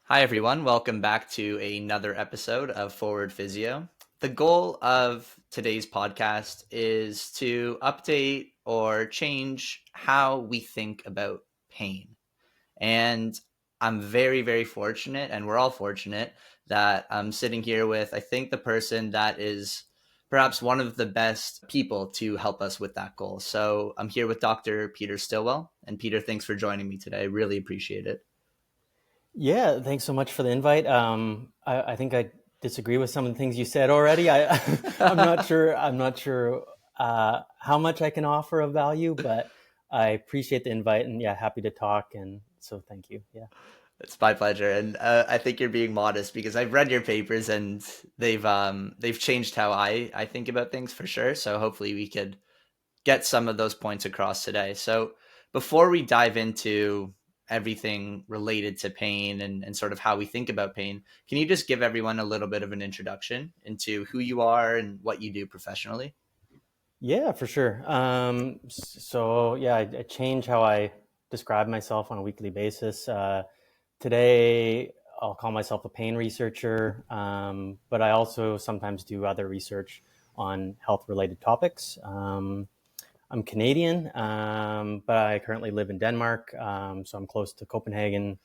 Hi, everyone. Welcome back to another episode of Forward Physio. The goal of today's podcast is to update or change how we think about pain. And I'm very, very fortunate, and we're all fortunate that I'm sitting here with, I think, the person that is perhaps one of the best people to help us with that goal. So I'm here with Dr. Peter Stillwell. And Peter, thanks for joining me today. I really appreciate it. Yeah, thanks so much for the invite. I think I disagree with some of the things you said already. I'm not sure. How much I can offer of value, but I appreciate the invite and yeah, happy to talk. And so thank you. Yeah. It's my pleasure, and I think you're being modest because I've read your papers and they've changed how I think about things for sure. So hopefully we could get some of those points across today. So before we dive into everything related to pain and sort of how we think about pain, can you just give everyone a little bit of an introduction into who you are and what you do professionally? Yeah, for sure. So yeah, I change how I describe myself on a weekly basis. Today, I'll call myself a pain researcher, but I also sometimes do other research on health-related topics. I'm Canadian, but I currently live in Denmark, so I'm close to Copenhagen.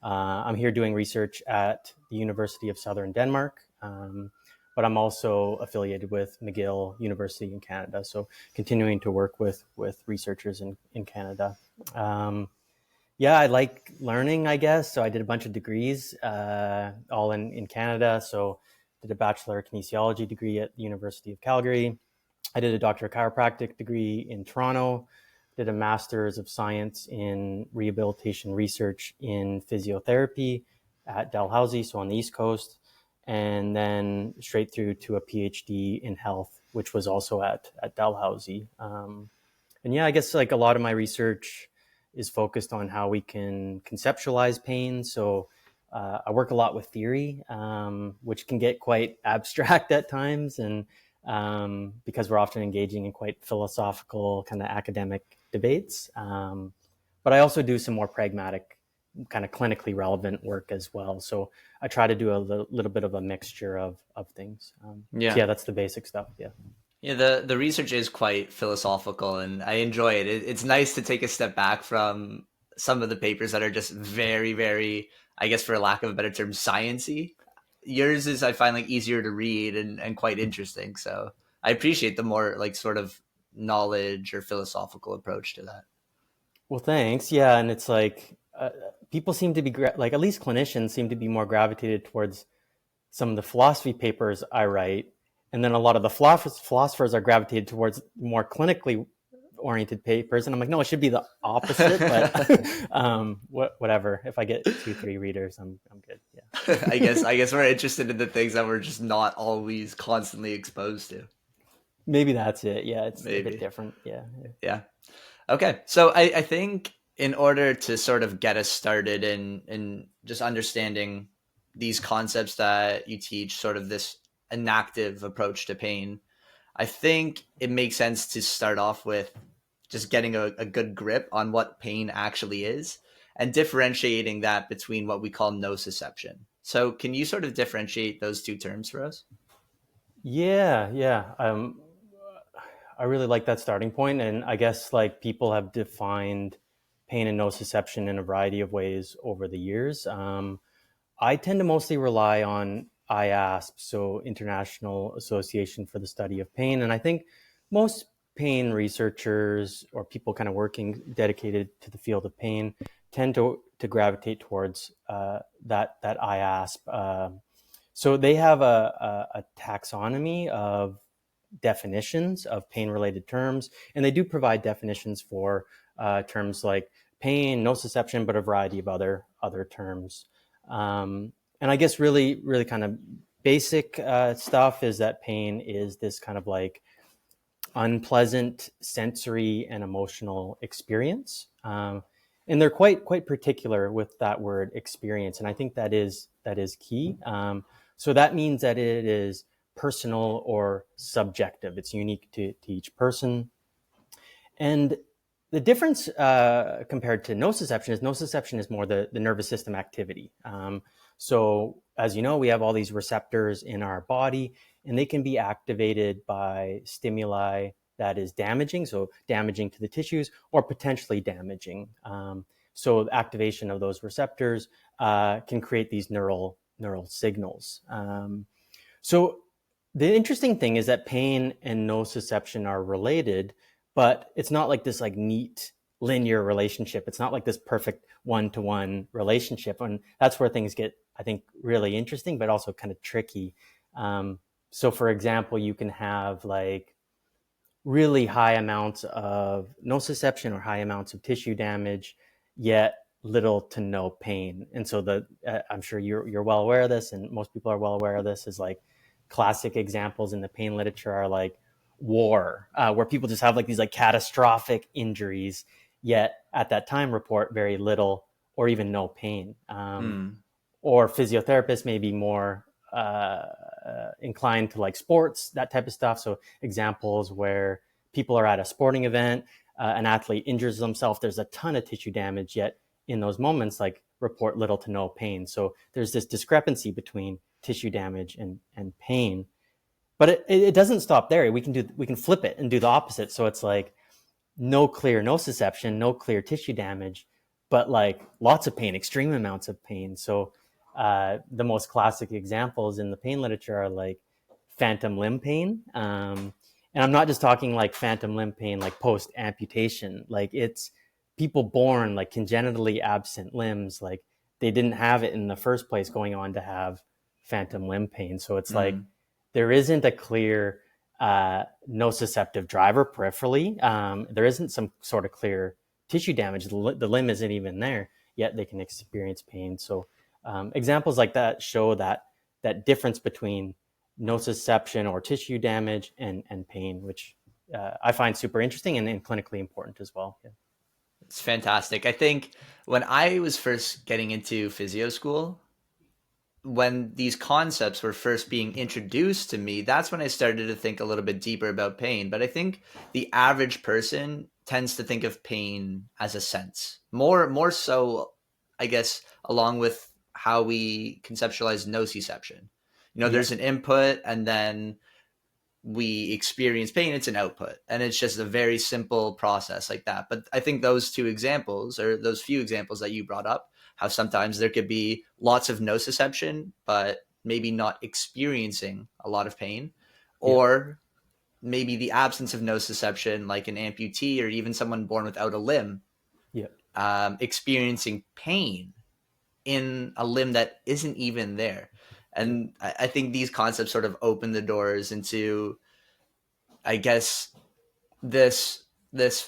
I'm here doing research at the University of Southern Denmark, but I'm also affiliated with McGill University in Canada, so continuing to work with researchers in Canada. Yeah, I like learning, I guess. So I did a bunch of degrees, all in Canada. So did a Bachelor of Kinesiology degree at the University of Calgary. I did a Doctor of Chiropractic degree in Toronto, did a Master's of Science in Rehabilitation Research in Physiotherapy at Dalhousie, so on the East Coast, and then straight through to a PhD in health, which was also at Dalhousie. And yeah, I guess like a lot of my research is focused on how we can conceptualize pain. So I work a lot with theory, which can get quite abstract at times, and because we're often engaging in quite philosophical kind of academic debates. But I also do some more pragmatic, kind of clinically relevant work as well. So I try to do a little bit of a mixture of things. So Yeah. yeah, that's the basic stuff. Yeah. Yeah, the research is quite philosophical, and I enjoy it. It's nice to take a step back from some of the papers that are just very, very, I guess, for lack of a better term, sciency. Yours is, I find, like easier to read and quite interesting. So I appreciate the more like sort of knowledge or philosophical approach to that. Well, thanks. Yeah, and it's like people seem to be like at least clinicians seem to be more gravitated towards some of the philosophy papers I write, and then a lot of the philosophers are gravitated towards more clinically oriented papers. And I'm like, no, it should be the opposite. But whatever. If I get 2, 3 readers, I'm good. Yeah, I guess we're interested in the things that we're just not always constantly exposed to. maybe that's it. Yeah, it's a bit Maybe. different. Yeah. Yeah. Okay, so I think in order to sort of get us started in just understanding these concepts that you teach, sort of this enactive approach to pain, I think it makes sense to start off with just getting a good grip on what pain actually is and differentiating that between what we call nociception. So, can you sort of differentiate those two terms for us? Yeah, yeah. I really like that starting point, and I guess like people have defined pain and nociception in a variety of ways over the years. I tend to mostly rely on IASP, so International Association for the Study of Pain, and I think most pain researchers or people kind of working dedicated to the field of pain tend to gravitate towards that IASP. So they have a taxonomy of definitions of pain related terms, and they do provide definitions for terms like pain, nociception, but a variety of other terms. And I guess really kind of basic stuff is that pain is this kind of like unpleasant sensory and emotional experience. And they're quite particular with that word experience, and I think that is key. So that means that it is personal or subjective. It's unique to each person, and The difference compared to nociception is more the nervous system activity. So as you know, we have all these receptors in our body, and they can be activated by stimuli that is damaging, so damaging to the tissues, or potentially damaging. So activation of those receptors can create these neural signals. So the interesting thing is that pain and nociception are related, but it's not like this like neat linear relationship. It's not like this perfect one-to-one relationship. And that's where things get, I think, really interesting, but also kind of tricky. So for example, you can have like really high amounts of nociception or high amounts of tissue damage, yet little to no pain. And so I'm sure you're well aware of this, and most people are well aware of this. Is like classic examples in the pain literature are like war, where people just have like these like catastrophic injuries, yet at that time report very little or even no pain. Mm. Or physiotherapists may be more inclined to like sports, that type of stuff. So examples where people are at a sporting event, an athlete injures themselves, there's a ton of tissue damage, yet in those moments, like report little to no pain. So there's this discrepancy between tissue damage and pain. But it doesn't stop there. We can flip it and do the opposite. So it's like no clear nociception, no clear tissue damage, but like lots of pain, extreme amounts of pain. So the most classic examples in the pain literature are like phantom limb pain. And I'm not just talking like phantom limb pain, like post amputation. Like it's people born like congenitally absent limbs, like they didn't have it in the first place, going on to have phantom limb pain. So it's like Mm. there isn't a clear nociceptive driver peripherally. There isn't some sort of clear tissue damage. The limb isn't even there, yet they can experience pain. So examples like that show that difference between nociception or tissue damage and pain, which I find super interesting and clinically important as well. Yeah. It's fantastic. I think when I was first getting into physio school, when these concepts were first being introduced to me, that's when I started to think a little bit deeper about pain. But I think the average person tends to think of pain as a sense. More so, I guess, along with how we conceptualize nociception. You know, Yeah. there's an input and then we experience pain, it's an output, and it's just a very simple process like that. But I think those two examples, or those few examples that you brought up, how sometimes there could be lots of nociception but maybe not experiencing a lot of pain, Yeah. or maybe the absence of nociception, like an amputee or even someone born without a limb, Yeah. experiencing pain in a limb that isn't even there. Yeah. And I think these concepts sort of open the doors into, I guess, this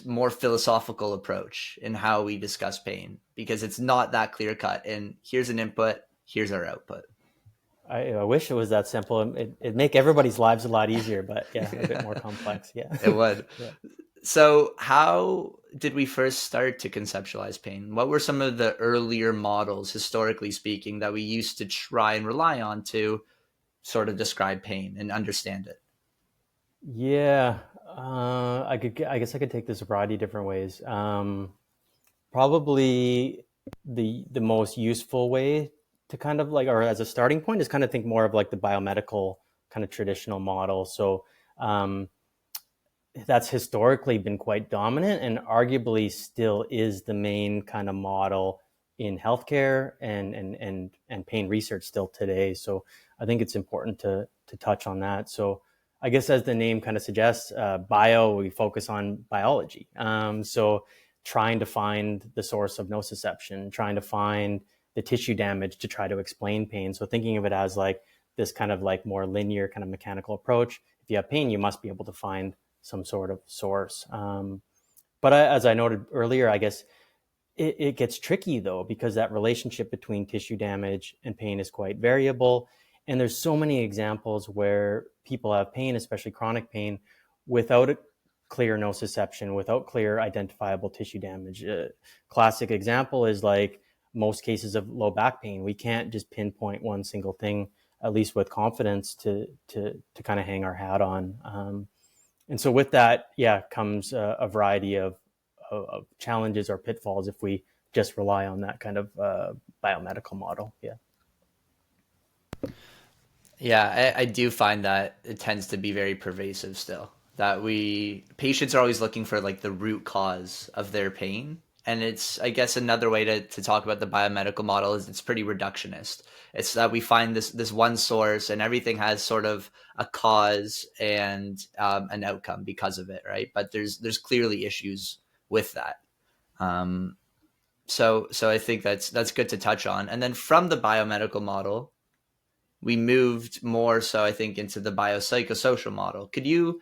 more philosophical approach in how we discuss pain, because it's not that clear cut and here's an input, here's our output. I wish it was that simple. It'd make everybody's lives a lot easier, but yeah, a bit more Yeah, complex. Yeah. it would. Yeah. So how did we first start to conceptualize pain? What were some of the earlier models, historically speaking, that we used to try and rely on to sort of describe pain and understand it? Yeah, I guess I could take this a variety of different ways. Probably the most useful way to kind of like, or as a starting point, is kind of think more of like the biomedical kind of traditional model. So um, that's historically been quite dominant and arguably still is the main kind of model in healthcare and pain research still today. So I think it's important to touch on that. So I guess as the name kind of suggests, bio, we focus on biology. So trying to find the source of nociception, trying to find the tissue damage to try to explain pain. So thinking of it as like this kind of like more linear kind of mechanical approach. If you have pain, you must be able to find some sort of source. But as I noted earlier, I guess it gets tricky though, because that relationship between tissue damage and pain is quite variable. And there's so many examples where people have pain, especially chronic pain, without a clear nociception, without clear identifiable tissue damage. Classic example is like most cases of low back pain. We can't just pinpoint one single thing, at least with confidence, to kind of hang our hat on. And so with that, yeah, comes a variety of challenges or pitfalls if we just rely on that kind of biomedical model. Yeah. Yeah, I do find that it tends to be very pervasive still. That patients are always looking for like the root cause of their pain. And it's, I guess, another way to talk about the biomedical model is it's pretty reductionist. It's that we find this one source and everything has sort of a cause and an outcome because of it, right? But there's clearly issues with that. Um, so I think that's good to touch on. And then from the biomedical model, we moved more so I think into the biopsychosocial model. Could you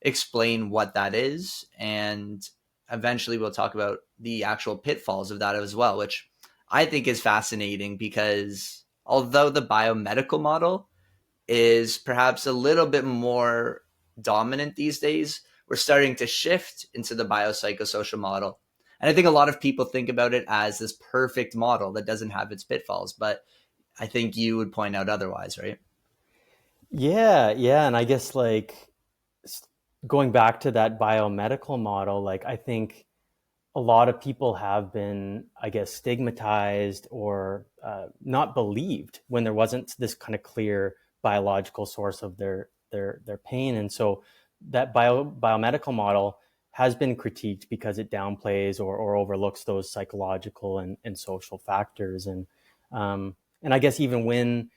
explain what that is? And eventually we'll talk about the actual pitfalls of that as well, which I think is fascinating because although the biomedical model is perhaps a little bit more dominant these days, we're starting to shift into the biopsychosocial model. And I think a lot of people think about it as this perfect model that doesn't have its pitfalls, but I think you would point out otherwise, right? Yeah, yeah, and I guess like going back to that biomedical model, like I think a lot of people have been, I guess, stigmatized or not believed when there wasn't this kind of clear biological source of their pain, and so that biomedical model has been critiqued because it downplays or overlooks those psychological and social factors, and I guess even when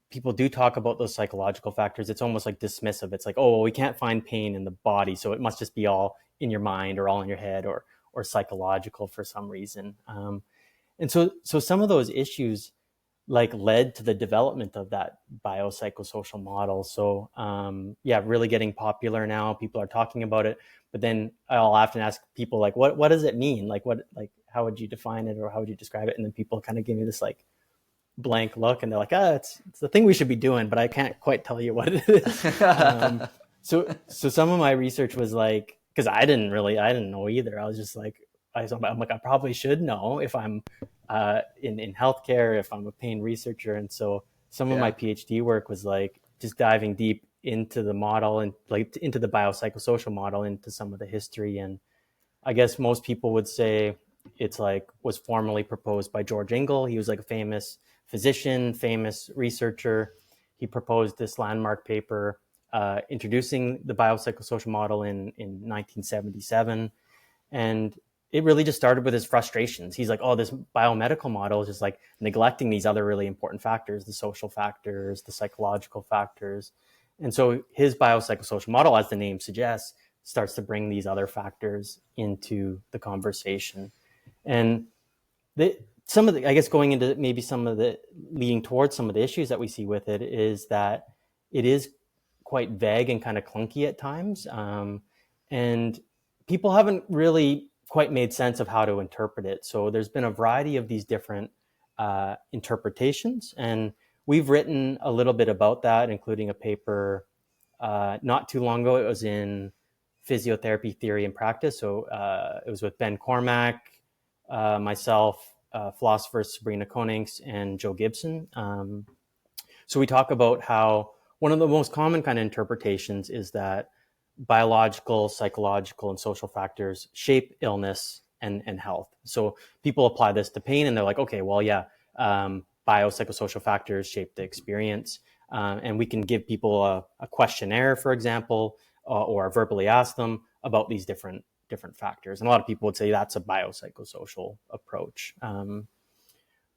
people do talk about those psychological factors, it's almost like dismissive. It's like, oh, well, we can't find pain in the body, so it must just be all in your mind or all in your head or psychological for some reason. And so some of those issues like led to the development of that biopsychosocial model. So yeah, really getting popular now. People are talking about it, but then I'll often ask people like, what does it mean? Like how would you define it or how would you describe it? And then people kind of give me this like blank look and they're like, it's the thing we should be doing, but I can't quite tell you what it is. So some of my research was like, because I didn't know either. I was just like, I'm like, I probably should know if I'm in healthcare, if I'm a pain researcher. And so some of my Yeah. PhD work was like just diving deep into the model and like into the biopsychosocial model, into some of the history. And I guess most people would say it's like was formally proposed by George Engel. He was like a famous physician, famous researcher. He proposed this landmark paper introducing the biopsychosocial model in 1977. And it really just started with his frustrations. He's like, oh, this biomedical model is just like neglecting these other really important factors, the social factors, the psychological factors. And so his biopsychosocial model, as the name suggests, starts to bring these other factors into the conversation. And some of the, I guess, going into maybe some of the leading towards some of the issues that we see with it is that it is quite vague and kind of clunky at times. And people haven't really quite made sense of how to interpret it. So there's been a variety of these different interpretations. And we've written a little bit about that, including a paper not too long ago. It was in Physiotherapy Theory and Practice. So it was with Ben Cormack, myself, philosopher Sabrina Konings, and Joe Gibson. So we talk about how one of the most common kind of interpretations is that biological, psychological, and social factors shape illness and health. So people apply this to pain and they're like, okay, well, yeah, biopsychosocial factors shape the experience. And we can give people a questionnaire, for example, or verbally ask them about these different factors. And a lot of people would say that's a biopsychosocial approach.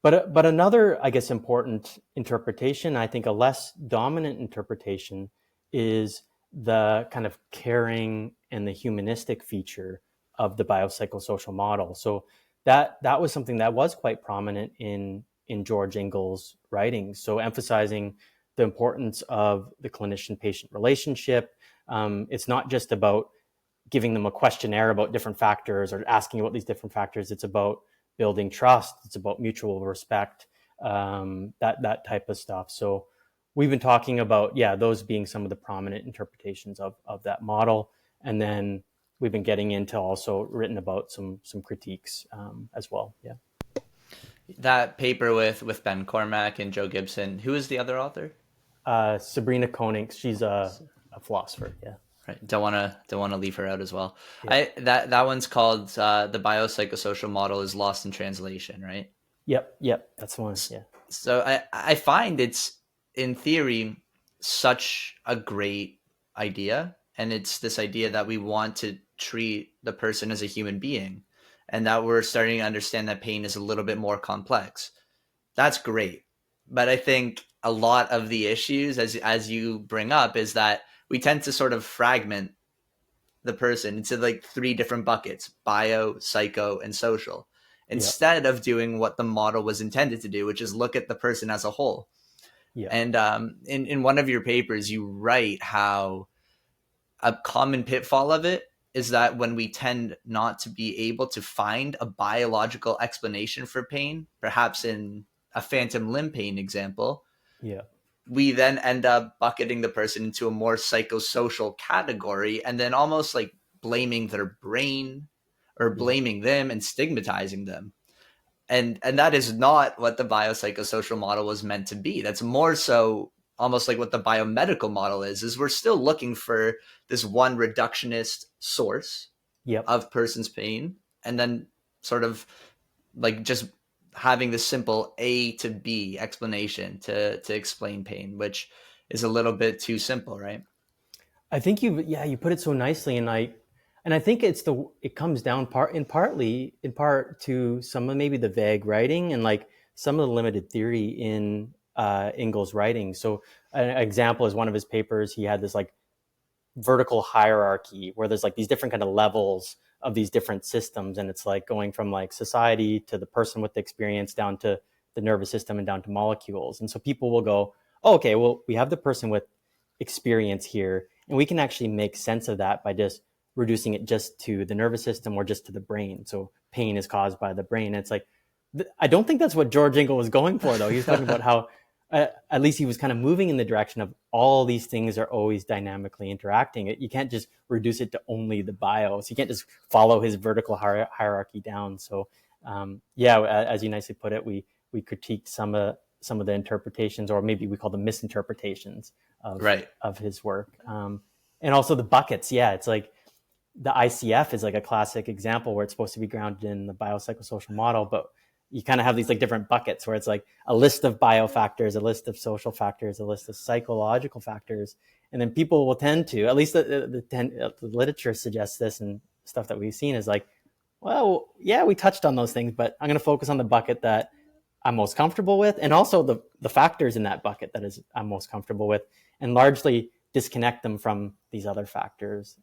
But another, I guess, important interpretation, I think a less dominant interpretation, is the kind of caring and the humanistic feature of the biopsychosocial model. So that was something that was quite prominent in George Engel's writings. So emphasizing the importance of the clinician-patient relationship. It's not just about giving them a questionnaire about different factors or asking about these different factors. It's about building trust. It's about mutual respect, that type of stuff. So we've been talking about, yeah, those being some of the prominent interpretations of that model. And then we've been getting into also written about some critiques as well. Yeah. That paper with Ben Cormack and Joe Gibson. Who is the other author? Sabrina Konings, she's a philosopher. Yeah. Right. Don't want to leave her out as well. Yep. That one's called the biopsychosocial model is lost in translation, right? Yep. Yep. That's the one. S- Yeah. So I find it's in theory such a great idea, and it's this idea that we want to treat the person as a human being, and that we're starting to understand that pain is a little bit more complex. That's great, but I think a lot of the issues, as you bring up, is that we tend to sort of fragment the person into like three different buckets: bio, psycho, and social, Yep. instead of doing what the model was intended to do, which is look at the person as a whole. Yep. And in one of your papers, you write how a common pitfall of it is that when we tend not to be able to find a biological explanation for pain, perhaps in a phantom limb pain example, Yep. we then end up bucketing the person into a more psychosocial category and then almost like blaming their brain or Yep. blaming them and stigmatizing them. And that is not what the biopsychosocial model was meant to be. That's more so almost like what the biomedical model is we're still looking for this one reductionist source Yep. of person's pain, and then sort of like just having the simple A to B explanation to explain pain, which is a little bit too simple, right? I think you put it so nicely, and I think it comes down in part to some of maybe the vague writing and like some of the limited theory in Engel's writing. So an example is one of his papers. He had this like vertical hierarchy where there's like these different kind of levels of these different systems, and it's like going from like society to the person with the experience down to the nervous system and down to molecules. And so people will go, oh, okay, well, we have the person with experience here, and we can actually make sense of that by just reducing it just to the nervous system or just to the brain. So pain is caused by the brain. And it's like, I don't think that's what George Engel was going for, though. He was talking about how at least he was kind of moving in the direction of all these things are always dynamically interacting. You can't just reduce it to only the bios. You can't just follow his vertical hierarchy down. So yeah, as you nicely put it, we critiqued some of the interpretations, or maybe we call them misinterpretations Right. of his work. And also the buckets. Yeah, it's like the ICF is like a classic example where it's supposed to be grounded in the biopsychosocial model, but you kind of have these like different buckets where it's like a list of biofactors, a list of social factors, a list of psychological factors. And then people will tend to, at least the literature suggests this, and stuff that we've seen is like, well, yeah, we touched on those things, but I'm going to focus on the bucket that I'm most comfortable with, and also the factors in that bucket that is I'm most comfortable with, and largely disconnect them from these other factors.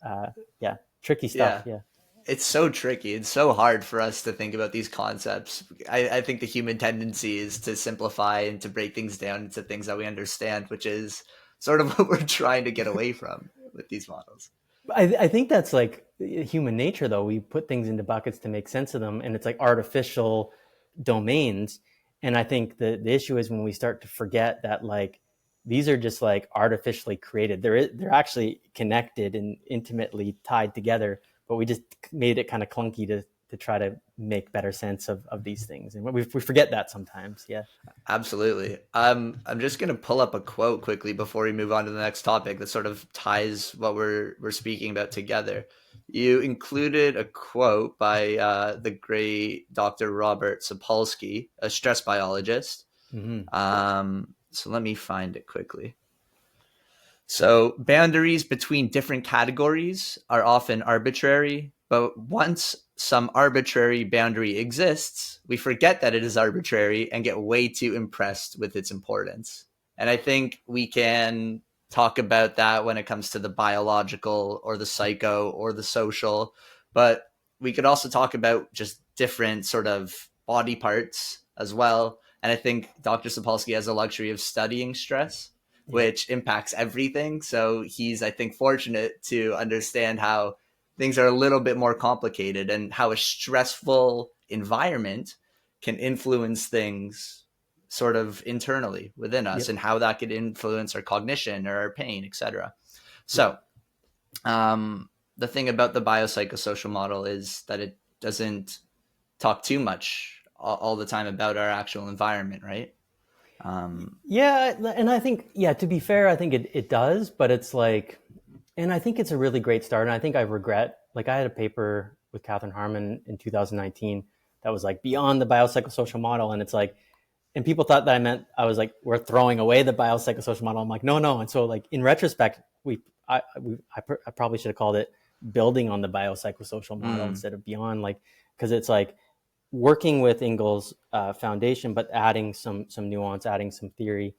Yeah, tricky stuff. Yeah. Yeah. It's so tricky. It's so hard for us to think about these concepts. I think the human tendency is to simplify and to break things down into things that we understand, which is sort of what we're trying to get away from with these models. I think that's like human nature, though. We put things into buckets to make sense of them, and it's like artificial domains. And I think the issue is when we start to forget that like these are just like artificially created. They're actually connected and intimately tied together, but we just made it kind of clunky to try to make better sense of these things, and we forget that sometimes. Yeah. Absolutely. I'm just gonna pull up a quote quickly before we move on to the next topic that sort of ties what we're speaking about together. You included a quote by the great Dr. Robert Sapolsky, a stress biologist. Mm-hmm. So let me find it quickly. So, boundaries between different categories are often arbitrary, but once some arbitrary boundary exists, we forget that it is arbitrary and get way too impressed with its importance. And I think we can talk about that when it comes to the biological or the psycho or the social, but we could also talk about just different sort of body parts as well. And I think Dr. Sapolsky has the luxury of studying stress, Yep. which impacts everything. So he's, I think, fortunate to understand how things are a little bit more complicated and how a stressful environment can influence things sort of internally within us, Yep. and how that could influence our cognition or our pain, etc. Yep. So the thing about the biopsychosocial model is that it doesn't talk too much all the time about our actual environment, right? Yeah, and I think, yeah, to be fair, I think it does, but it's like And I think it's a really great start. And I think I regret, like, I had a paper with Catherine Harmon in 2019 that was like beyond the biopsychosocial model. And it's like, and people thought that I meant I was like, we're throwing away the biopsychosocial model. I'm like, no, no. And so, like, in retrospect, I probably should have called it building on the biopsychosocial model Mm, instead of beyond, like, because it's like working with Ingalls' foundation, but adding some nuance, adding some theory,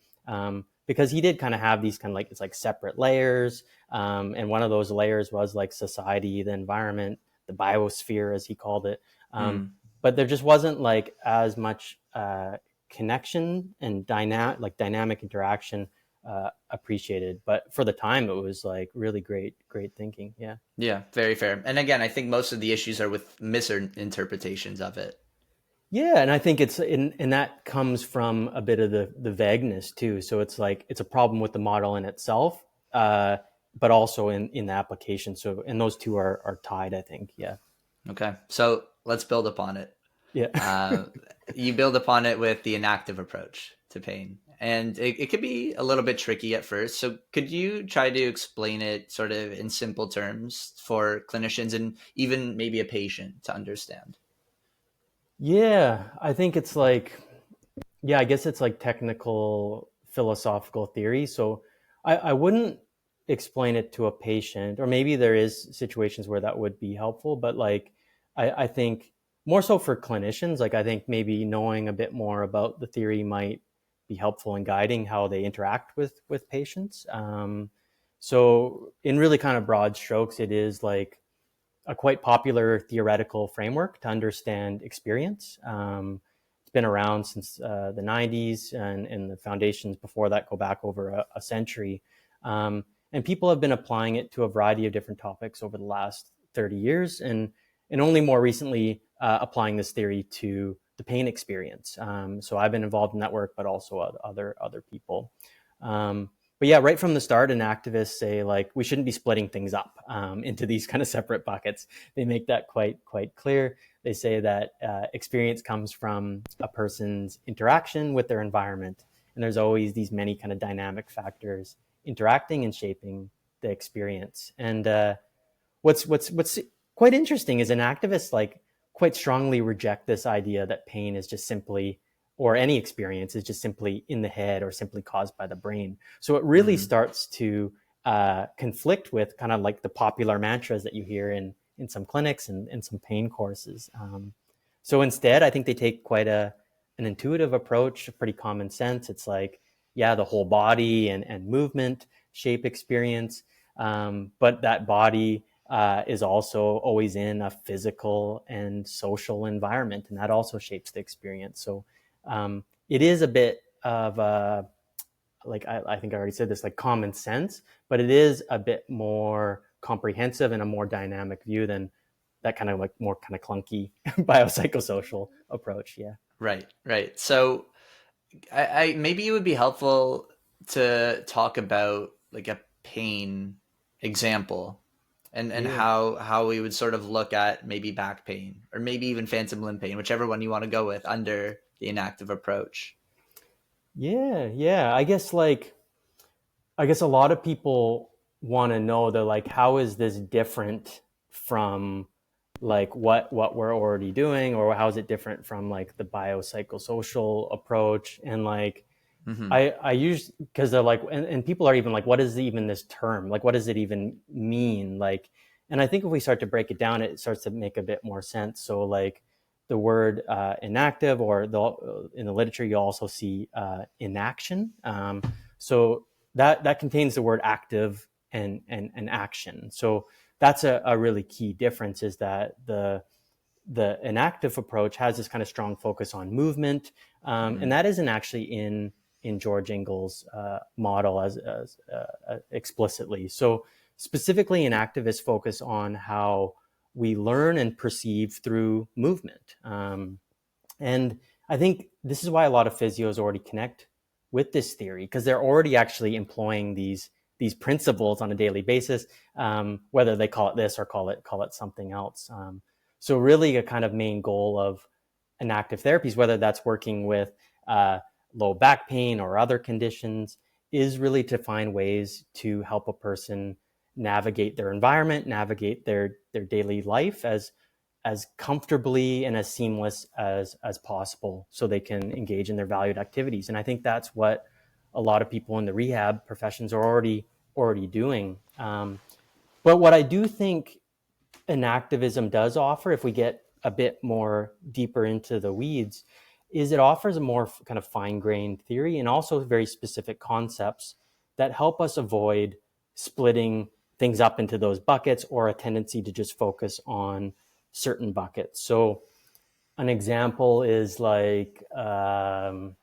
because he did kind of have these kind of like, it's like separate layers, and one of those layers was like society, the environment, the biosphere, as he called it. mm. But there just wasn't like as much connection and dynamic interaction appreciated. But for the time, it was like really great thinking. Yeah. Yeah, very fair. And again, I think most of the issues are with misinterpretations of it. Yeah, and I think it's and that comes from a bit of the vagueness too. So it's like it's a problem with the model in itself, but also in the application. So and those two are tied, I think. Yeah. Okay, so let's build upon it. Yeah. Uh, you build upon it with the enactive approach to pain. And it could be a little bit tricky at first. So, could you try to explain it sort of in simple terms for clinicians and even maybe a patient to understand? Yeah, I think it's like, yeah, I guess it's like technical philosophical theory. So I wouldn't explain it to a patient, or maybe there is situations where that would be helpful, but like I think more so for clinicians, like I think maybe knowing a bit more about the theory might be helpful in guiding how they interact with patients. So in really kind of broad strokes, it is like a quite popular theoretical framework to understand experience. It's been around since the 90s, and the foundations before that go back over a century. And people have been applying it to a variety of different topics over the last 30 years, and only more recently applying this theory to the pain experience. So I've been involved in that work, but also other people. But yeah, right from the start, an activists say like we shouldn't be splitting things up into these kind of separate buckets. They make that quite clear. They say that experience comes from a person's interaction with their environment, and there's always these many kind of dynamic factors interacting and shaping the experience. And what's quite interesting is an activist like quite strongly reject this idea that pain is just simply, or any experience is just simply in the head or simply caused by the brain. So it really Mm, starts to conflict with kind of like the popular mantras that you hear in some clinics and some pain courses. So instead, I think they take quite an intuitive approach, pretty common sense. It's like, yeah, the whole body and movement shape experience, but that body is also always in a physical and social environment, and that also shapes the experience. So it is a bit of a, like I think I already said this, like common sense, but it is a bit more comprehensive and a more dynamic view than that kind of like more kind of clunky biopsychosocial approach. Yeah. right, right. So, I maybe it would be helpful to talk about like a pain example and Yeah. how we would sort of look at maybe back pain or maybe even phantom limb pain, whichever one you want to go with under the inactive approach. Yeah. I guess a lot of people want to know, they're like, how is this different from like what we're already doing, or how is it different from like the biopsychosocial approach? And like Hmm. I use, because they're like, and people are even like, what is even this term? Like, what does it even mean? Like, and I think if we start to break it down, it starts to make a bit more sense. So like the word inactive, or in the literature, you also see inaction. So that contains the word active and action. So that's a really key difference, is that the inactive approach has this kind of strong focus on movement, and Mm. that isn't actually in George Ingalls' model as explicitly. So specifically, an activist focus on how we learn and perceive through movement, and I think this is why a lot of physios already connect with this theory, because they're already actually employing these principles on a daily basis, whether they call it this or call it something else. So really, a kind of main goal of enactive therapies, whether that's working with uh, low back pain or other conditions, is really to find ways to help a person navigate their environment, navigate their daily life as comfortably and as seamless as possible, so they can engage in their valued activities. And I think that's what a lot of people in the rehab professions are already doing. But what I do think enactivism does offer, if we get a bit more deeper into the weeds, is it offers a more kind of fine-grained theory and also very specific concepts that help us avoid splitting things up into those buckets, or a tendency to just focus on certain buckets. So an example is like, I'll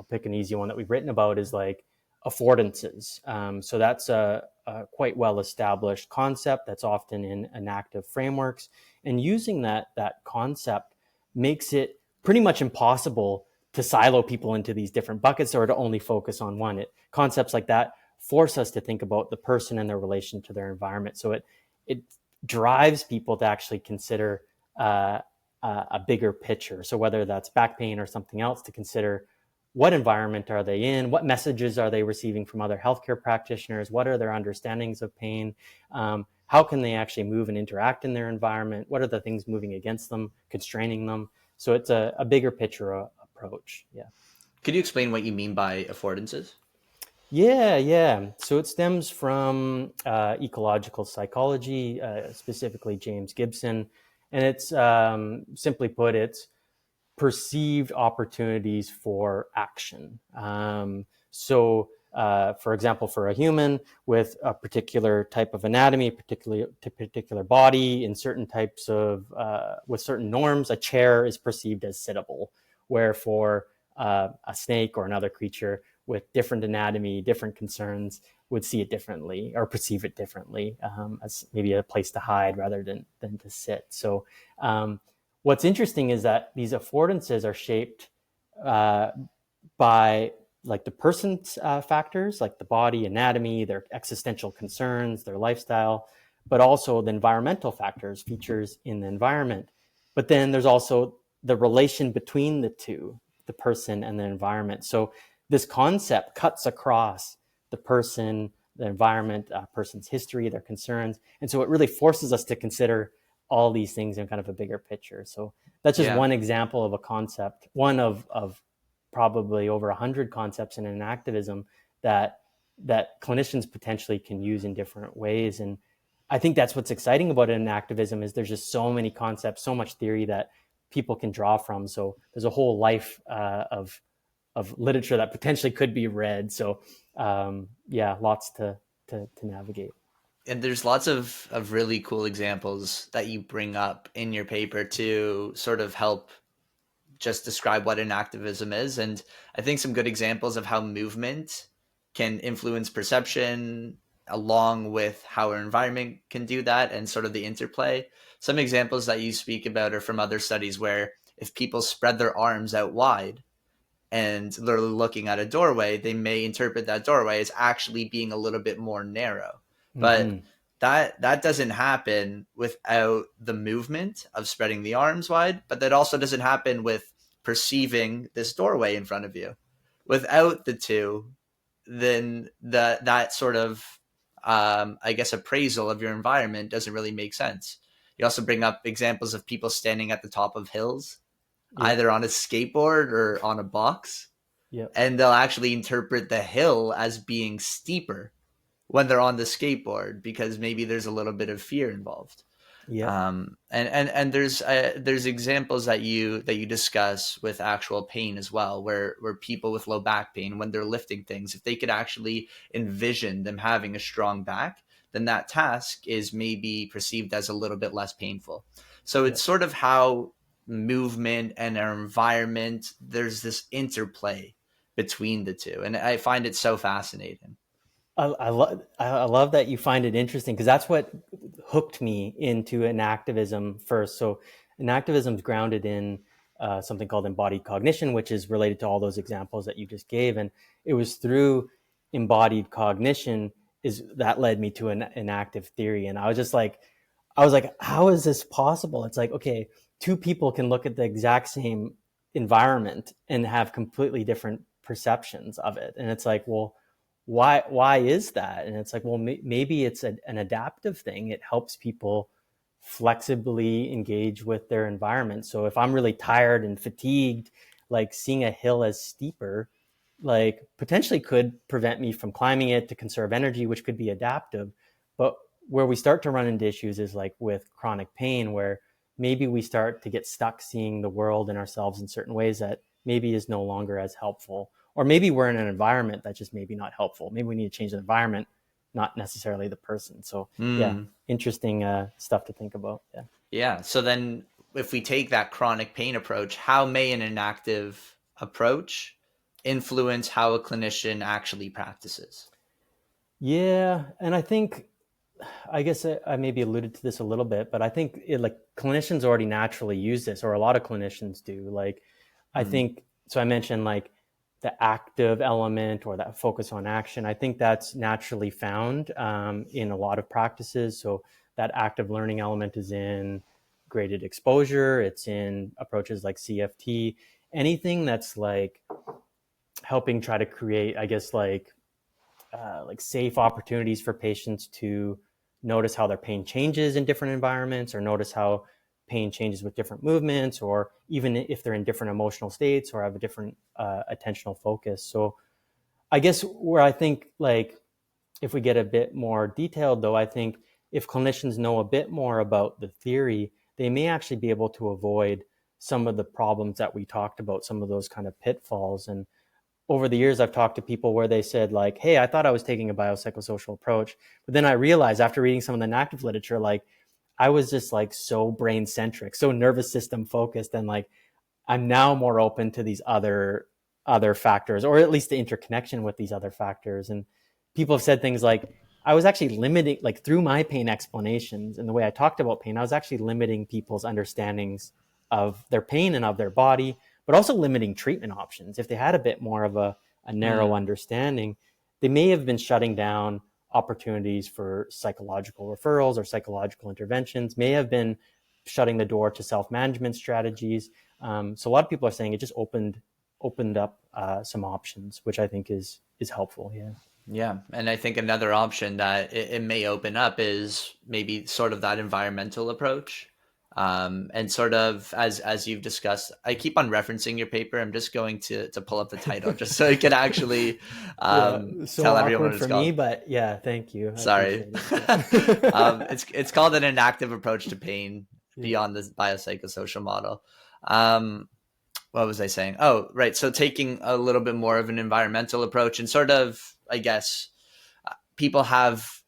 pick an easy one that we've written about, is like affordances. So that's a quite well established concept that's often in enactive frameworks, and using that concept makes it pretty much impossible to silo people into these different buckets or to only focus on one. Concepts like that force us to think about the person and their relation to their environment. So it drives people to actually consider a bigger picture. So whether that's back pain or something else, to consider what environment are they in, what messages are they receiving from other healthcare practitioners, what are their understandings of pain, how can they actually move and interact in their environment, what are the things moving against them, constraining them. So it's a bigger picture approach. Yeah. Could you explain what you mean by affordances? Yeah. So it stems from ecological psychology, specifically James Gibson. And it's, simply put, it's perceived opportunities for action. For example, for a human with a particular type of anatomy, particular body, in certain types of, with certain norms, a chair is perceived as sittable, where for a snake or another creature with different anatomy, different concerns, would see it differently or perceive it differently, as maybe a place to hide rather than to sit. So what's interesting is that these affordances are shaped by like the person's factors, like the body, anatomy, their existential concerns, their lifestyle, but also the environmental factors, features in the environment. But then there's also the relation between the two, the person and the environment. So this concept cuts across the person, the environment, person's history, their concerns. And so it really forces us to consider all these things in kind of a bigger picture. So that's just one example of a concept, one of probably over 100 concepts in enactivism that clinicians potentially can use in different ways. And I think that's what's exciting about enactivism, is there's just so many concepts, so much theory that people can draw from. So there's a whole life of literature that potentially could be read. So lots to navigate. And there's lots of really cool examples that you bring up in your paper to sort of help just describe what enactivism is. And I think some good examples of how movement can influence perception, along with how our environment can do that, and sort of the interplay. Some examples that you speak about are from other studies where if people spread their arms out wide and they're looking at a doorway, they may interpret that doorway as actually being a little bit more narrow. But Mm-hmm. that doesn't happen without the movement of spreading the arms wide, but that also doesn't happen with perceiving this doorway in front of you. Without the two, then that sort of I guess appraisal of your environment doesn't really make sense. You also bring up examples of people standing at the top of hills, Yep. either on a skateboard or on a box, Yep. and they'll actually interpret the hill as being steeper when they're on the skateboard because maybe there's a little bit of fear involved. Yep. And there's examples that you discuss with actual pain as well, where people with low back pain, when they're lifting things, if they could actually envision them having a strong back, then that task is maybe perceived as a little bit less painful. So it's Yep. sort of how movement and our environment, there's this interplay between the two, and I find it so fascinating. I love that you find it interesting, because that's what hooked me into enactivism first. So enactivism is grounded in something called embodied cognition, which is related to all those examples that you just gave. And it was through embodied cognition is that led me to an active theory. And I was like, how is this possible? It's like, okay, two people can look at the exact same environment and have completely different perceptions of it. And it's like, well, why is that? And it's like, well, maybe it's an adaptive thing. It helps people flexibly engage with their environment. So if I'm really tired and fatigued, like seeing a hill as steeper, like potentially could prevent me from climbing it to conserve energy, which could be adaptive. But where we start to run into issues is like with chronic pain, where maybe we start to get stuck seeing the world and ourselves in certain ways that maybe is no longer as helpful. Or maybe we're in an environment that's just maybe not helpful. Maybe we need to change the environment, not necessarily the person. So yeah, Hmm. interesting stuff to think about. Yeah. Yeah. So then, if we take that chronic pain approach, how may an inactive approach influence how a clinician actually practices? Yeah, and I think I guess I maybe alluded to this a little bit, but I think like clinicians already naturally use this, or a lot of clinicians do. Like, I Mm. think so. I mentioned like the active element or that focus on action. I think that's naturally found in a lot of practices. So that active learning element is in graded exposure. It's in approaches like CFT. Anything that's like helping try to create, I guess, like safe opportunities for patients to notice how their pain changes in different environments, or notice how pain changes with different movements, or even if they're in different emotional states or have a different attentional focus. So I guess where I think like if we get a bit more detailed though, I think if clinicians know a bit more about the theory, they may actually be able to avoid some of the problems that we talked about, some of those kind of pitfalls. And over the years, I've talked to people where they said like, hey, I thought I was taking a biopsychosocial approach, but then I realized after reading some of the enactive literature, like I was just like so brain centric, so nervous system focused, and like I'm now more open to these other factors, or at least the interconnection with these other factors. And people have said things like, I was actually limiting, like through my pain explanations and the way I talked about pain, I was actually limiting people's understandings of their pain and of their body, but also limiting treatment options. If they had a bit more of a narrow Mm. understanding, they may have been shutting down opportunities for psychological referrals or psychological interventions, may have been shutting the door to self-management strategies. So a lot of people are saying it just opened up some options, which I think is helpful. Yeah. Yeah, and I think another option that it may open up is maybe sort of that environmental approach. And sort of as you've discussed, I keep on referencing your paper. I'm just going to pull up the title just so I can actually Yeah. So tell everyone what awkward it's for called. me, but yeah, thank you. I Sorry. appreciate it. Yeah. It's called an enactive approach to pain Yeah. beyond the biopsychosocial model. Um, what was I saying? Oh, right. So taking a little bit more of an environmental approach and sort of, I guess, people have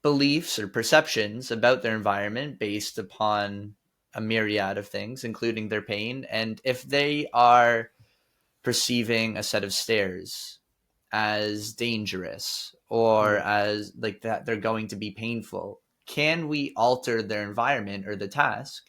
beliefs or perceptions about their environment based upon a myriad of things, including their pain. And if they are perceiving a set of stairs as dangerous or Mm. as like that they're going to be painful, can we alter their environment or the task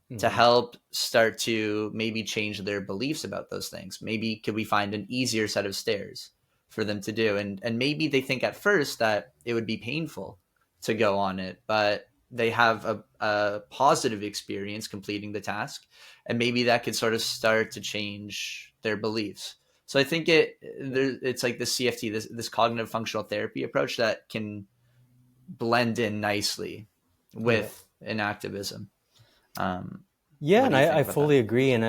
to Mm-hmm. help start to maybe change their beliefs about those things? Maybe could we find an easier set of stairs for them to do? And maybe they think at first that it would be painful to go on it, but they have a positive experience completing the task, and maybe that could sort of start to change their beliefs. So I think it's like the CFT, this cognitive functional therapy approach that can blend in nicely Yeah. with an activism. Um, Yeah, what and do you think I about that? fully agree. And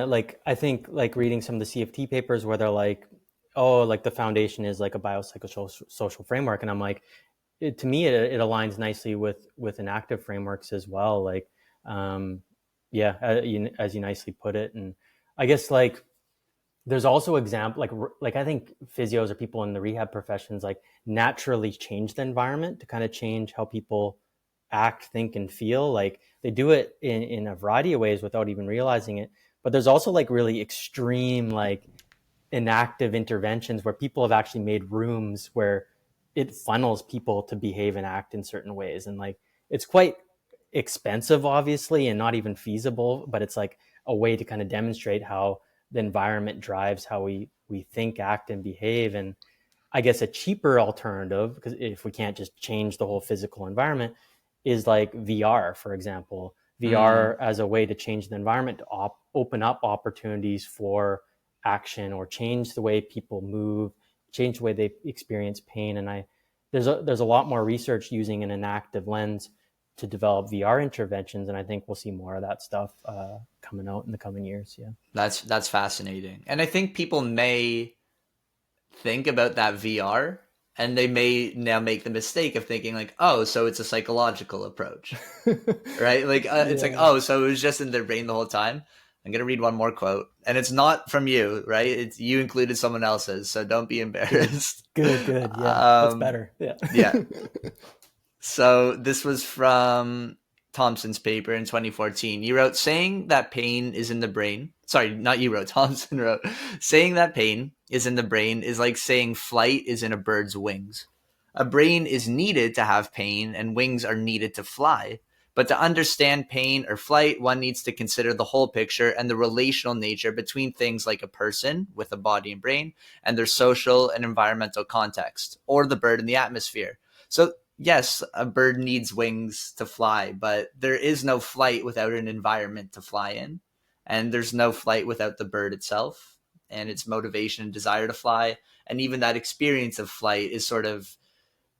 I think like reading some of the CFT papers where they're like, oh, like the foundation is like a biopsychosocial social framework, and I'm like, to me, it aligns nicely with enactive frameworks as well. Like, um, yeah, as you nicely put it, and I guess like there's also example like I think physios or people in the rehab professions like naturally change the environment to kind of change how people act, think, and feel. Like they do it in a variety of ways without even realizing it. But there's also like really extreme like inactive interventions where people have actually made rooms where it funnels people to behave and act in certain ways. And like it's quite expensive, obviously, and not even feasible, but it's like a way to kind of demonstrate how the environment drives how we think, act, and behave. And I guess a cheaper alternative, because if we can't just change the whole physical environment, is like VR, for example. VR Mm, as a way to change the environment to open up opportunities for action or change the way people move change the way they experience pain. And there's a lot more research using an enactive lens to develop VR interventions, and I think we'll see more of that stuff coming out in the coming years. Yeah, That's fascinating. And I think people may think about that VR and they may now make the mistake of thinking like, oh, so it's a psychological approach, right? Like it's like, yeah, oh, so it was just in their brain the whole time. I'm gonna read one more quote, and it's not from you, right? It's you included someone else's, so don't be good, embarrassed. good. Yeah, that's better. Yeah, Yeah. So this was from Thompson's paper in 2014. You wrote, saying that pain is in the brain. Sorry, not you wrote, Thompson wrote, saying that pain is in the brain is like saying flight is in a bird's wings. A brain is needed to have pain, and wings are needed to fly. But to understand pain or flight, one needs to consider the whole picture and the relational nature between things like a person with a body and brain and their social and environmental context, or the bird in the atmosphere. So yes, a bird needs wings to fly, but there is no flight without an environment to fly in. And there's no flight without the bird itself and its motivation and desire to fly. And even that experience of flight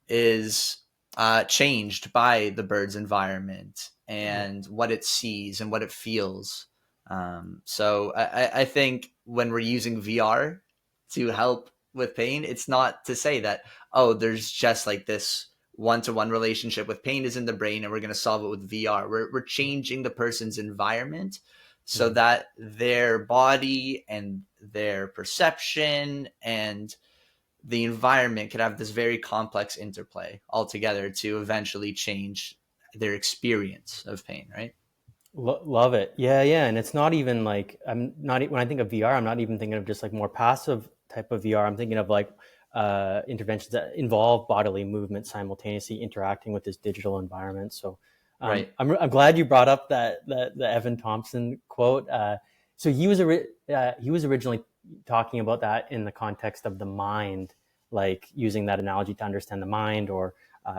is changed by the bird's environment yeah, and what it sees and what it feels. So I think when we're using VR to help with pain, it's not to say that, oh, there's just like this one-to-one relationship with pain is in the brain and we're going to solve it with VR. We're changing the person's environment so mm, that their body and their perception and the environment could have this very complex interplay altogether to eventually change their experience of pain, right? love it. Yeah, yeah. And it's not even like I'm not when I think of VR, I'm not even thinking of just like more passive type of VR. I'm thinking of like interventions that involve bodily movement simultaneously interacting with this digital environment. So Right. I'm glad you brought up that the Evan Thompson quote. So he was originally talking about that in the context of the mind, like using that analogy to understand the mind or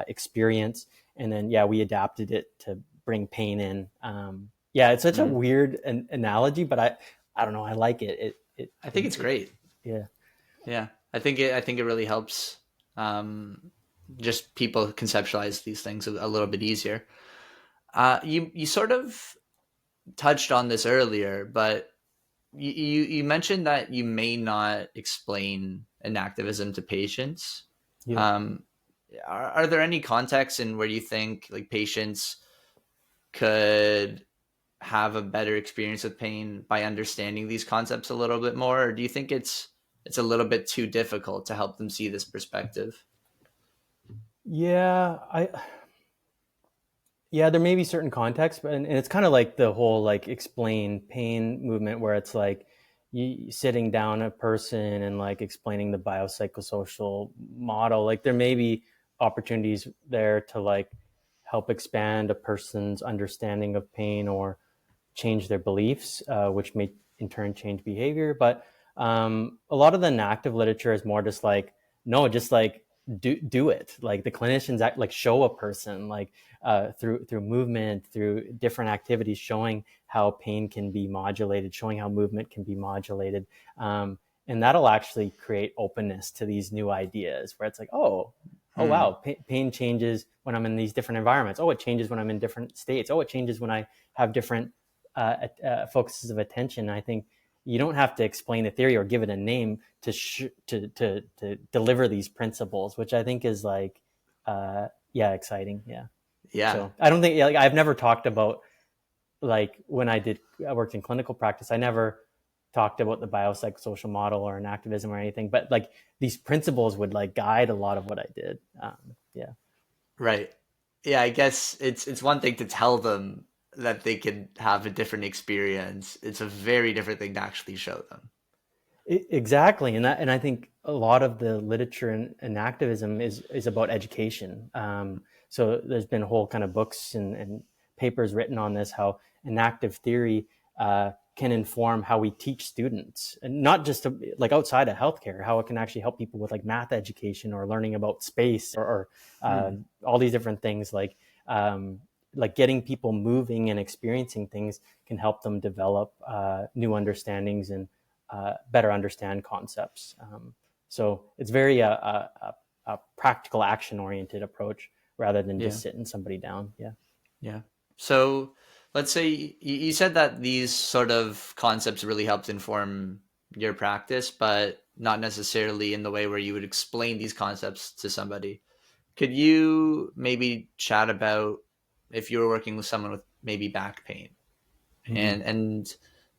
experience. And then yeah, we adapted it to bring pain in. Yeah, it's such a Mm. weird analogy, but I don't know. I like it. I think it's great. Yeah. Yeah. I think it really helps just people conceptualize these things a little bit easier. You sort of touched on this earlier, but you mentioned that you may not explain enactivism to patients. Yeah. Um, are there any contexts in where you think like patients could have a better experience with pain by understanding these concepts a little bit more, or do you think it's a little bit too difficult to help them see this perspective? Yeah, yeah, there may be certain contexts, but and it's kind of like the whole like explain pain movement where it's like you sitting down a person and like explaining the biopsychosocial model. Like there may be opportunities there to like help expand a person's understanding of pain or change their beliefs, which may in turn change behavior. But a lot of the inactive literature is more just like, no, just like do it. Like the clinicians act, like show a person like through movement, through different activities, showing how pain can be modulated, showing how movement can be modulated. And that'll actually create openness to these new ideas where it's like, oh Hmm. wow, pain changes when I'm in these different environments. Oh, it changes when I'm in different states. Oh, it changes when I have different focuses of attention. I think you don't have to explain a theory or give it a name to deliver these principles, which I think is like, yeah, exciting. Yeah. Yeah. So I don't think like I've never talked about like when I worked in clinical practice. I never talked about the biopsychosocial model or an activism or anything, but like these principles would like guide a lot of what I did. Yeah. Right. Yeah, I guess it's one thing to tell them that they can have a different experience. It's a very different thing to actually show them. Exactly, and I think a lot of the literature and activism is about education. So there's been whole kind of books and papers written on this, how enactive theory can inform how we teach students, and not just to, like outside of healthcare, how it can actually help people with like math education or learning about space or Hmm. all these different things like getting people moving and experiencing things can help them develop new understandings and better understand concepts. So it's very a practical action oriented approach rather than Yeah. just sitting somebody down. Yeah. Yeah. So let's say you said that these sort of concepts really helped inform your practice, but not necessarily in the way where you would explain these concepts to somebody. Could you maybe chat about if you were working with someone with maybe back pain Mm-hmm.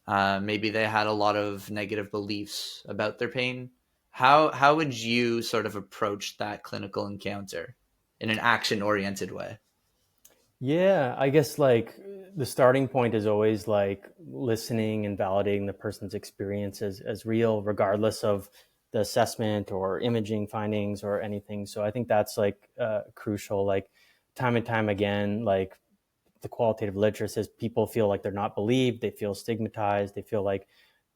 and maybe they had a lot of negative beliefs about their pain? How would you sort of approach that clinical encounter in an action oriented way? Yeah, I guess like the starting point is always like listening and validating the person's experience as real, regardless of the assessment or imaging findings or anything. So I think that's like crucial. Like time and time again, like the qualitative literature says people feel like they're not believed, they feel stigmatized, they feel like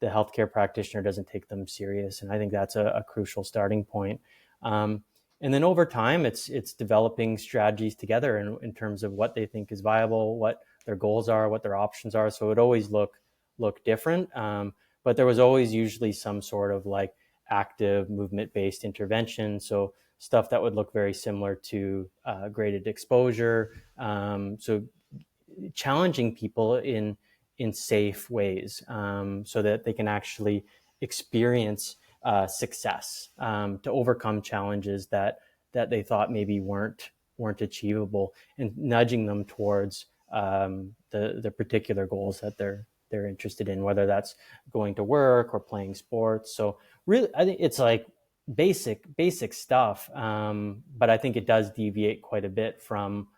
the healthcare practitioner doesn't take them serious, and I think that's a crucial starting point. Um, and then over time, it's developing strategies together in terms of what they think is viable, what their goals are, what their options are. So it always look different, but there was always usually some sort of like active movement based intervention. So stuff that would look very similar to graded exposure. So challenging people in safe ways, so that they can actually experience success, to overcome challenges that they thought maybe weren't achievable, and nudging them towards the particular goals that they're interested in, whether that's going to work or playing sports. So really, I think it's like basic stuff, but I think it does deviate quite a bit from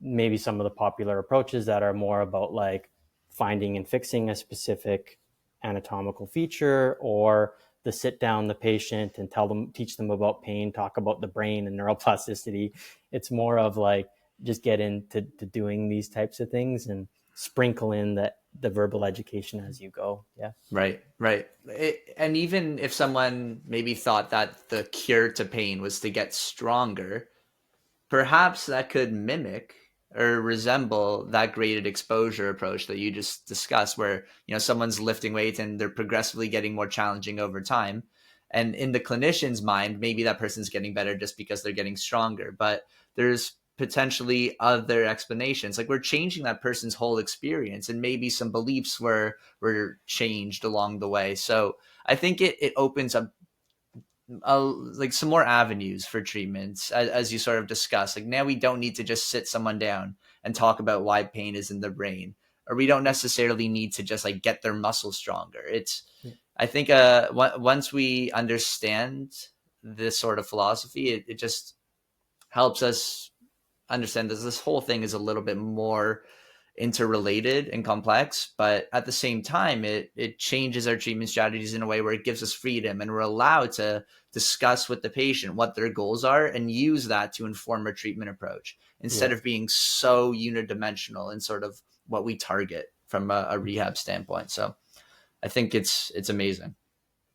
maybe some of the popular approaches that are more about like finding and fixing a specific anatomical feature, or the sit down the patient and teach them about pain, talk about the brain and neuroplasticity. It's more of like just get into doing these types of things and sprinkle in the verbal education as you go. Yeah. Right, right. And even if someone maybe thought that the cure to pain was to get stronger, perhaps that could mimic or resemble that graded exposure approach that you just discussed, where someone's lifting weights and they're progressively getting more challenging over time. And in the clinician's mind, maybe that person's getting better just because they're getting stronger. But there's potentially other explanations. Like we're changing that person's whole experience, and maybe some beliefs were changed along the way. So I think it opens up like some more avenues for treatments, as you sort of discussed. Like now we don't need to just sit someone down and talk about why pain is in the brain, or we don't necessarily need to just like get their muscles stronger. It's I think once we understand this sort of philosophy, it just helps us understand that this whole thing is a little bit more interrelated and complex, but at the same time it changes our treatment strategies in a way where it gives us freedom, and we're allowed to discuss with the patient what their goals are and use that to inform our treatment approach, instead Yeah. of being so unidimensional in sort of what we target from a rehab standpoint. So I think it's amazing.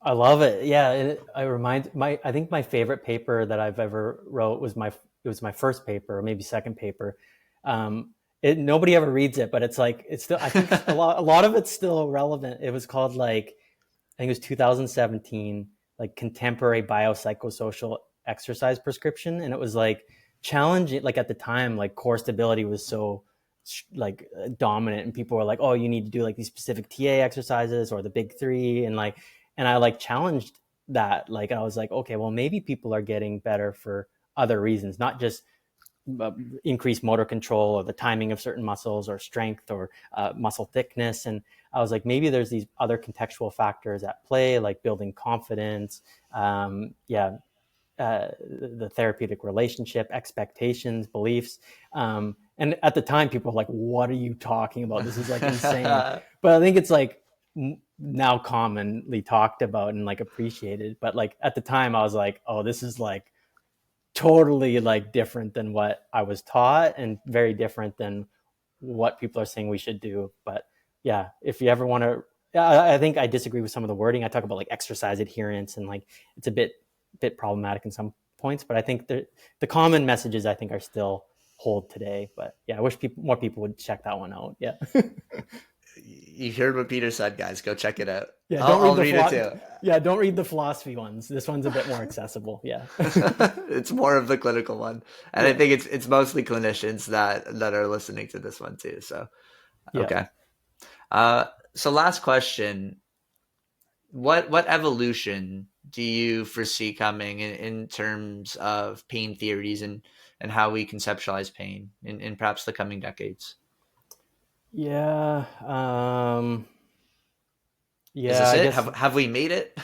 I love it. Yeah, I think my favorite paper that I've ever wrote was my first paper, or maybe second paper. Nobody ever reads it, but it's like it's still, I think a lot of it's still relevant. It was called like, I think it was 2017, like contemporary biopsychosocial exercise prescription, and it was like challenging. Like at the time, like core stability was so like dominant, and people were like, "Oh, you need to do like these specific TA exercises or the big three," and I like challenged that. Like I was like, okay, well maybe people are getting better for other reasons, not just uh, increased motor control or the timing of certain muscles or strength or muscle thickness. And I was like, maybe there's these other contextual factors at play, like building confidence, yeah, the therapeutic relationship, expectations, beliefs. And at the time, people were like, "What are you talking about? This is like insane." But I think it's like now commonly talked about and like appreciated. But like at the time, I was like, "Oh, this is like totally like different than what I was taught, and very different than what people are saying we should do." But yeah, if you ever want to, I think I disagree with some of the wording. I talk about like exercise adherence, and like it's a bit problematic in some points, but I think the common messages I think are still hold today. But yeah, I wish more people would check that one out. Yeah. You heard what Peter said, guys. Go check it out. Yeah, I'll read it too. don't read the philosophy ones. This one's a bit more accessible. Yeah. It's more of the clinical one, and I Yeah. think it's mostly clinicians that are listening to this one too. So Yeah. okay. Uh, so last question: what evolution do you foresee coming in terms of pain theories and how we conceptualize pain in perhaps the coming decades? Yeah. Is Yeah, this I it? guess. Have we made it?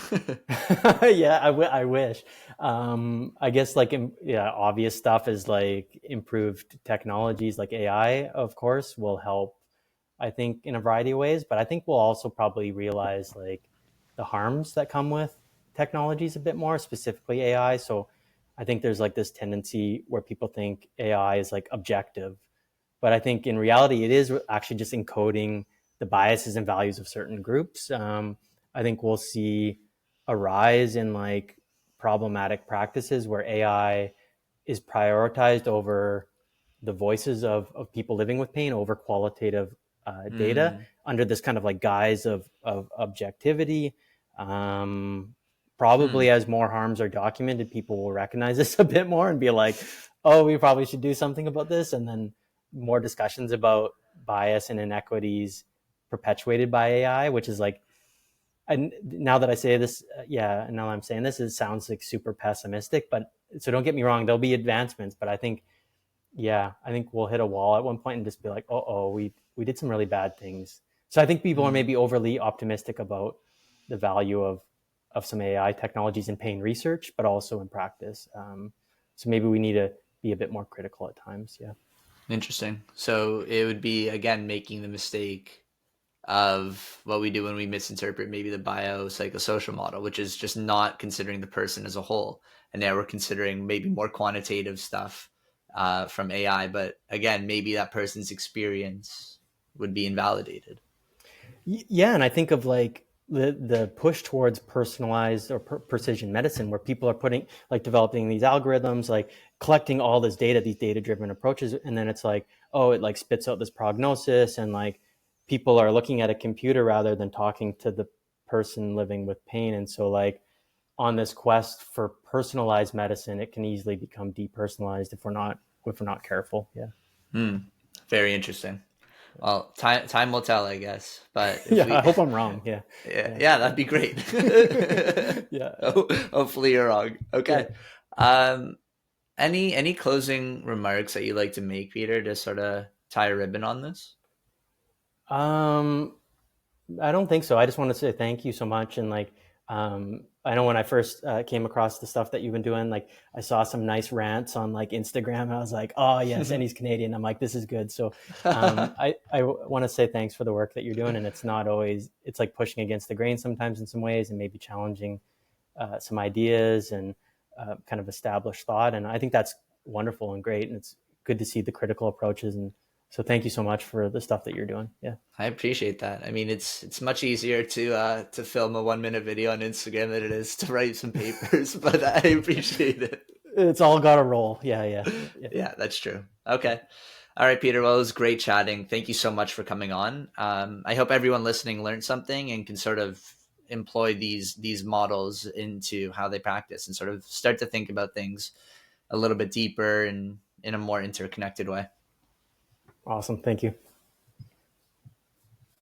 Yeah, I wish. I guess like yeah, obvious stuff is like improved technologies like AI, of course, will help. I think in a variety of ways, but I think we'll also probably realize like the harms that come with technologies a bit more, specifically AI. So I think there's like this tendency where people think AI is like objective, but I think in reality it is actually just encoding the biases and values of certain groups. I think we'll see a rise in like problematic practices where AI is prioritized over the voices of people living with pain over qualitative data Mm, under this kind of like guise of objectivity. Um, Probably hmm. as more harms are documented, people will recognize this a bit more and be like, oh, we probably should do something about this. And then more discussions about bias and inequities perpetuated by AI, which is like, and now that I say this, yeah, now I'm saying this, it sounds like super pessimistic, but so don't get me wrong, there'll be advancements, but I think, yeah, I think we'll hit a wall at one point and just be like, oh, we did some really bad things. So I think people are Mm. maybe overly optimistic about the value of some AI technologies in pain research, but also in practice. So maybe we need to be a bit more critical at times. Yeah. Interesting. So it would be again making the mistake of what we do when we misinterpret maybe the biopsychosocial model, which is just not considering the person as a whole. And now we're considering maybe more quantitative stuff from AI, but again, maybe that person's experience would be invalidated. Yeah, and I think of like the push towards personalized or precision medicine, where people are putting like developing these algorithms, like collecting all this data, these data driven approaches, and then it's like, oh, it like spits out this prognosis, and like people are looking at a computer rather than talking to the person living with pain, and so like on this quest for personalized medicine, it can easily become depersonalized if we're not careful. Yeah. Hmm. Very interesting. Well, time will tell, I guess. But if Yeah, I we, hope I'm wrong. Yeah. yeah, Yeah. yeah, that'd be great. Yeah. Hopefully you're wrong. Yeah. Okay. Um, any closing remarks that you'd like to make, Peter, to sort of tie a ribbon on this? Um, I don't think so. I just want to say thank you so much. And like, I know when I first came across the stuff that you've been doing, like I saw some nice rants on like Instagram, and I was like, oh yes, and he's Canadian. I'm like, this is good. So I want to say thanks for the work that you're doing. And it's not always, it's like pushing against the grain sometimes in some ways, and maybe challenging some ideas and kind of established thought. And I think that's wonderful and great. And it's good to see the critical approaches. And so thank you so much for the stuff that you're doing. Yeah. I appreciate that. I mean, it's much easier to film a 1 minute video on Instagram than it is to write some papers, but I appreciate it. It's all got to roll. Yeah, yeah, yeah, Yeah, that's true. yeah. Okay. All right, Peter. Well, it was great chatting. Thank you so much for coming on. I hope everyone listening learned something and can sort of employ these models into how they practice and sort of start to think about things a little bit deeper and in a more interconnected way. Awesome. Thank you.